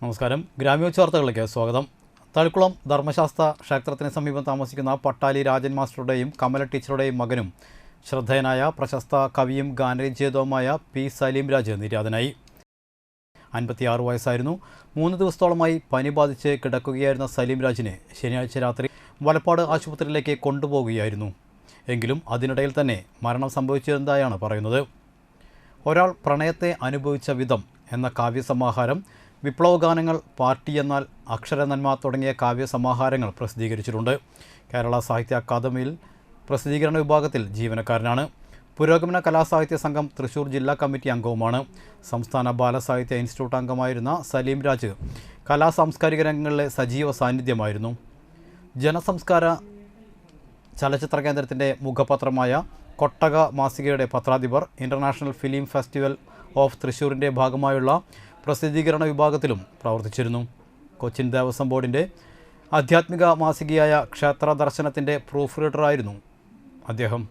നമസ്കാരം. ഗ്രാമീണ വാർത്തകളിലേക്ക് സ്വാഗതം. തളിക്കുളം ധർമ്മശാസ്ത്ര ക്ഷേത്രത്തിന് സമീപം താമസിക്കുന്ന പട്ടാലി രാജൻ മാസ്റ്ററുടെയും കമല ടീച്ചറുടെയും മകനും ശ്രദ്ധേയനായ പ്രശസ്ത കവിയും ഗാനരചയിതാവുമായ പി സലീം രാജ് നിര്യാതനായി. 56 വയസ്സായിരുന്നു. 3 ദിവസത്തോളമായി പനി ബാധിച്ച് കിടക്കുകയായിരുന്ന സലീം രാജിനെ ശനിയാഴ്ച രാത്രി വലപ്പാട് ആശുപത്രിയിലേക്ക് കൊണ്ടുപോകുകയായിരുന്നു. എങ്കിലും അതിനിടയിൽ തന്നെ മരണം സംഭവിച്ചതായാണ് പറയുന്നത്. ഒരാൾ പ്രണയത്തെ അനുഭവിച്ച വിധം എന്ന കാവ്യസമാഹാരം, വിപ്ലവഗാനങ്ങൾ, പാർട്ടി എന്നാൽ, അക്ഷരനന്മ തുടങ്ങിയ കാവ്യസമാഹാരങ്ങൾ പ്രസിദ്ധീകരിച്ചിട്ടുണ്ട്. കേരള സാഹിത്യ അക്കാദമിയിൽ പ്രസിദ്ധീകരണ വിഭാഗത്തിൽ ജീവനക്കാരനാണ്. പുരോഗമന കലാസാഹിത്യ സംഘം തൃശൂർ ജില്ലാ കമ്മിറ്റി അംഗവുമാണ്. സംസ്ഥാന ബാലസാഹിത്യ ഇൻസ്റ്റിറ്റ്യൂട്ട് അംഗമായിരുന്ന സലീം രാജ് കലാസാംസ്കാരിക രംഗങ്ങളിലെ സജീവ സാന്നിധ്യമായിരുന്നു. ജനസംസ്കാര ചലച്ചിത്ര കേന്ദ്രത്തിൻ്റെ മുഖപത്രമായ കൊട്ടക മാസികയുടെ പത്രാധിപർ, ഇൻ്റർനാഷണൽ ഫിലിം ഫെസ്റ്റിവൽ ഓഫ് തൃശ്ശൂരിൻ്റെ ഭാഗമായുള്ള പ്രസിദ്ധീകരണ വിഭാഗത്തിലും പ്രവർത്തിച്ചിരുന്നു. കൊച്ചിൻ ദേവസ്വം ബോർഡിൻ്റെ ആധ്യാത്മിക മാസികയായ ക്ഷേത്ര ദർശനത്തിൻ്റെ പ്രൂഫ് റീഡറായിരുന്നു അദ്ദേഹം.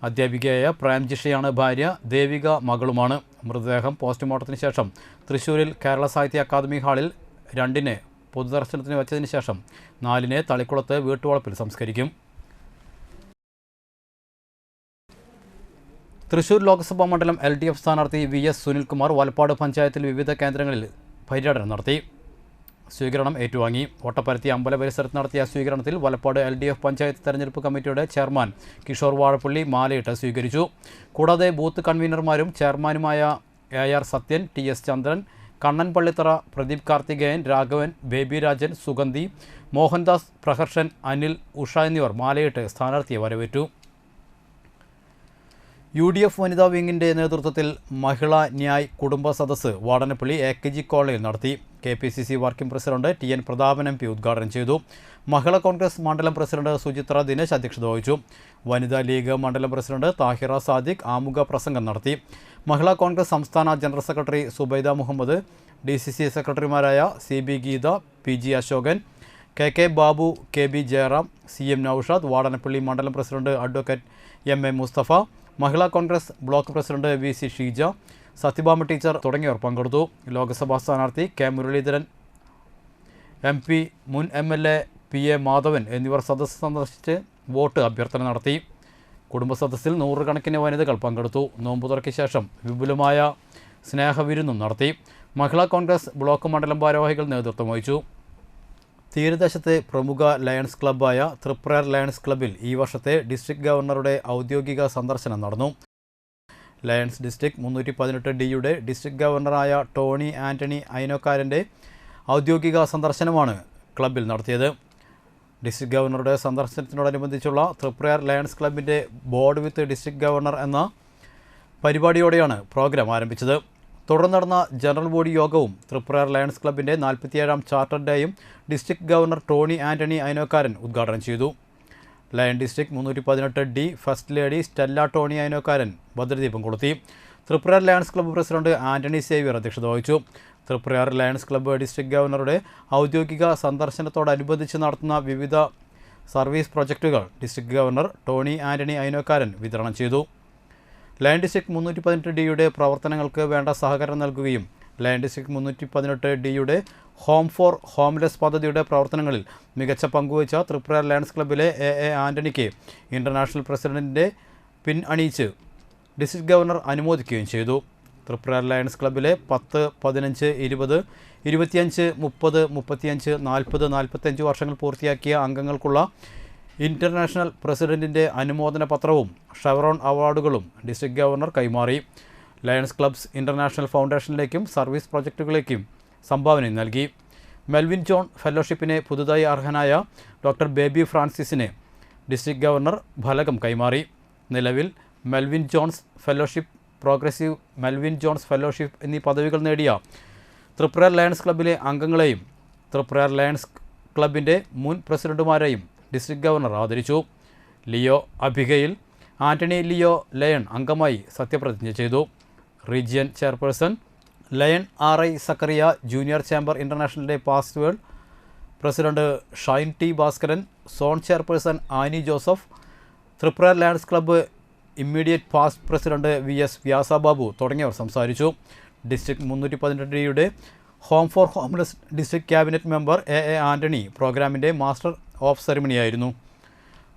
അധ്യാപികയായ പ്രേംജിഷയാണ് ഭാര്യ, ദേവിക മകളുമാണ്. മൃതദേഹം പോസ്റ്റ്മോർട്ടത്തിന് ശേഷം തൃശ്ശൂരിൽ കേരള സാഹിത്യ അക്കാദമി ഹാളിൽ 2-ന് പൊതുദർശനത്തിന് വെച്ചതിന് ശേഷം 4-ന് തളിക്കുളത്ത് വീട്ടുവളപ്പിൽ സംസ്കരിക്കും. തൃശൂർ ലോക്സഭാ മണ്ഡലം LDF സ്ഥാനാർത്ഥി VS സുനിൽകുമാർ വലപ്പാട് പഞ്ചായത്തിൽ വിവിധ കേന്ദ്രങ്ങളിൽ പര്യടനം നടത്തി. സ്വീകരണം ഏറ്റുവാങ്ങി. ഒട്ടപ്പരത്തി അമ്പല പരിസരത്ത് നടത്തിയ സ്വീകരണത്തിൽ വലപ്പാട് LDF പഞ്ചായത്ത് തെരഞ്ഞെടുപ്പ് കമ്മിറ്റിയുടെ ചെയർമാൻ കിഷോർ വാഴപ്പള്ളി മാലയിട്ട് സ്വീകരിച്ചു. കൂടാതെ ബൂത്ത് കൺവീനർമാരും ചെയർമാനുമായ AR സത്യൻ, TS ചന്ദ്രൻ, കണ്ണൻ പള്ളിത്തറ, പ്രദീപ് കാർത്തികേയൻ, രാഘവൻ, ബേബി രാജൻ, സുഗന്ധി, മോഹൻദാസ്, പ്രഹർഷൻ, അനിൽ, ഉഷ എന്നിവർ മാലയിട്ട് സ്ഥാനാർത്ഥിയെ വരവേറ്റു. UDF വനിതാ വിങ്ങിൻ്റെ നേതൃത്വത്തിൽ മഹിളാ ന്യായ് കുടുംബ സദസ്സ് വാടനപ്പള്ളി AKG കോളേജിൽ നടത്തി. KPCC working president TN Prathapan MP ഉദ്ഘാടനം ചെയ്തു. മഹിളാ കോൺഗ്രസ് മണ്ഡലം പ്രസിഡന്റ് സുചിത്ര ദിനേശ് അധ്യക്ഷത വഹിച്ചു. വനിതാ ലീഗ് മണ്ഡലം പ്രസിഡന്റ് താഹിറ സാദിഖ് ആമുഖ പ്രസംഗം നടത്തി. മഹിളാ കോൺഗ്രസ് സംസ്ഥാന general secretary Subaida Muhammad, DCC സെക്രട്ടറിമാരായ CB Geetha, PG Ashokan, KK Babu, KB Jayaram, CM Naushad, Vadanappally മണ്ഡലം പ്രസിഡന്റ് അഡ്വക്കേറ്റ് MA മുസ്തഫ, മഹിളാ Congress block president VC Sheeja, Satyabhama teacher തുടങ്ങിയവർ പങ്കെടുത്തു. ലോക്സഭാ സ്ഥാനാർത്ഥി K മുരളീധരൻ MP, മുൻ MLA PA മാധവൻ എന്നിവർ സദസ്സ് സന്ദർശിച്ച് വോട്ട് അഭ്യർത്ഥന നടത്തി. കുടുംബ സദസ്സിൽ 100 കണക്കിന് വനിതകൾ പങ്കെടുത്തു. നോമ്പ് തുറയ്ക്ക് ശേഷം വിപുലമായ സ്നേഹവിരുന്നും നടത്തി. മഹിളാ കോൺഗ്രസ് ബ്ലോക്ക് മണ്ഡലം ഭാരവാഹികൾ നേതൃത്വം വഹിച്ചു. തീരദേശത്തെ പ്രമുഖ ലയൺസ് ക്ലബ്ബായ തൃപ്രയാർ ലയൺസ് ക്ലബ്ബിൽ ഈ വർഷത്തെ ഡിസ്ട്രിക്ട് ഗവർണറുടെ ഔദ്യോഗിക സന്ദർശനം നടന്നു. ലയൺസ് ഡിസ്ട്രിക്ട് 318D ഡിസ്ട്രിക്ട് ഗവർണറായ ടോണി ആൻ്റണി ഐനോക്കാരൻ്റെ ഔദ്യോഗിക സന്ദർശനമാണ് ക്ലബ്ബിൽ നടത്തിയത്. ഡിസ്ട്രിക്ട് ഗവർണറുടെ സന്ദർശനത്തിനോടനുബന്ധിച്ചുള്ള തൃപ്രയാർ ലയൺസ് ക്ലബ്ബിൻ്റെ ബോർഡ് വിത്ത് ഡിസ്ട്രിക്ട് ഗവർണർ എന്ന പരിപാടിയോടെയാണ് പ്രോഗ്രാം ആരംഭിച്ചത്. തുടർന്ന് നടന്ന ജനറൽ ബോഡി യോഗവും തൃപ്രയാർ ലയൺസ് ക്ലബ്ബിൻ്റെ 47ാം ചാർട്ടർ ഡേയും ഡിസ്ട്രിക്ട് ഗവർണർ ടോണി ആൻ്റണി ഐനോക്കാരൻ ഉദ്ഘാടനം ചെയ്തു. Lion district 318D first lady Stella Tony Ainokkaran ഭദ്രദീപം കൊളുത്തി. Triprayar lions club president Antony Xavier അധ്യക്ഷത വഹിച്ചു. തൃപ്രയാർ ലയൺസ് ക്ലബ്ബ് ഡിസ്ട്രിക്ട് ഗവർണറുടെ ഔദ്യോഗിക സന്ദർശനത്തോടനുബന്ധിച്ച് നടത്തുന്ന വിവിധ സർവീസ് പ്രൊജക്റ്റുകൾ ഡിസ്ട്രിക്ട് ഗവർണർ ടോണി ആൻ്റണി ഐനോക്കാരൻ വിതരണം ചെയ്തു. ലയൺ ഡിസ്ട്രിക്ട് 318D പ്രവർത്തനങ്ങൾക്ക് വേണ്ട സഹകരണം നൽകുകയും lion district 318D home for homeless പദ്ധതിയുടെ പ്രവർത്തനങ്ങളിൽ മികച്ച പങ്കുവച്ച തൃപ്രയാർ ലയൺസ് ക്ലബ്ബിലെ AA ആൻ്റണിക്ക് ഇൻ്റർനാഷണൽ പ്രസിഡന്റിൻ്റെ പിൻ അണിയിച്ച് ഡിസ്ട്രിക്ട് ഗവർണർ അനുമോദിക്കുകയും ചെയ്തു. തൃപ്രയാർ ലയൺസ് ക്ലബ്ബിലെ 10, 15, 20, 25, 30, 35, 40, 45 വർഷങ്ങൾ പൂർത്തിയാക്കിയ അംഗങ്ങൾക്കുള്ള ഇൻ്റർനാഷണൽ പ്രസിഡന്റിൻ്റെ അനുമോദന പത്രവും ഷെവറോൺ അവാർഡുകളും ഡിസ്ട്രിക്ട് ഗവർണർ കൈമാറി. ലയൺസ് ക്ലബ്സ് ഇൻ്റർനാഷണൽ ഫൗണ്ടേഷനിലേക്കും സർവീസ് പ്രൊജക്റ്റുകളിലേക്കും സംഭാവന നൽകി. മെൽവിൻ ജോൺ ഫെലോഷിപ്പിന് പുതുതായി അർഹനായ ഡോക്ടർ ബേബി ഫ്രാൻസിസിന് ഡിസ്ട്രിക്ട് ഗവർണർ ഫലകം കൈമാറി. നിലവിൽ Melvin Jones fellowship, progressive Melvin Jones fellowship എന്നീ പദവികൾ നേടിയ തൃപ്രയാർ ലയൺസ് ക്ലബ്ബിലെ അംഗങ്ങളെയും തൃപ്രയാർ ലയൺസ് ക്ലബിൻ്റെ മുൻ പ്രസിഡന്റുമാരെയും ഡിസ്ട്രിക്ട് ഗവർണർ ആദരിച്ചു. Leo Abigail Antony leo lion അംഗമായി സത്യപ്രതിജ്ഞ ചെയ്തു. Region chairperson lion RI Zakariya, junior chamber ഇൻ്റർനാഷണലിൻ്റെ past world president Shine T Bhaskaran, zone chairperson Annie Joseph, Triprayar lions club immediate past president VS Vyasababu തുടങ്ങിയവർ സംസാരിച്ചു. District 318D home for homeless district cabinet member A Antony പ്രോഗ്രാമിൻ്റെ master of സെറിമണിയായിരുന്നു.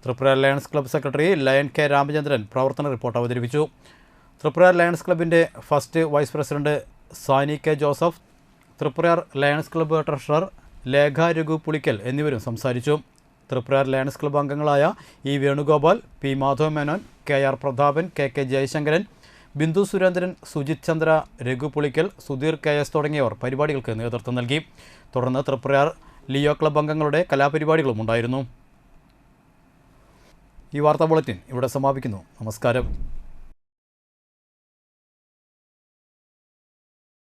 Tripura lions club secretary lion K Ramachandran പ്രവർത്തന report അവതരിപ്പിച്ചു. Tripura lions ക്ലബിൻ്റെ first vice president Sani K Joseph, Tripura lions club treasurer Lekha Raghu Pulickal എന്നിവരും സംസാരിച്ചു. Tripura lions club അംഗങ്ങളായ E Venugopal, P Madhava Menon, K R Prathapan, K Jayasankaran, Bindu Surendran, Sujith Chandra, Raghu Pulickal, Sudheer KS തുടങ്ങിയവർ പരിപാടികൾക്ക് നേതൃത്വം നൽകി. തുടർന്ന് ത്രിപുര ലിയോ ക്ലബ്ബ് അംഗങ്ങളുടെ കലാപരിപാടികളും ഉണ്ടായിരുന്നു. ഈ വാർത്താ ബുള്ളറ്റിൻ ഇവിടെ സമാപിക്കുന്നു. നമസ്കാരം.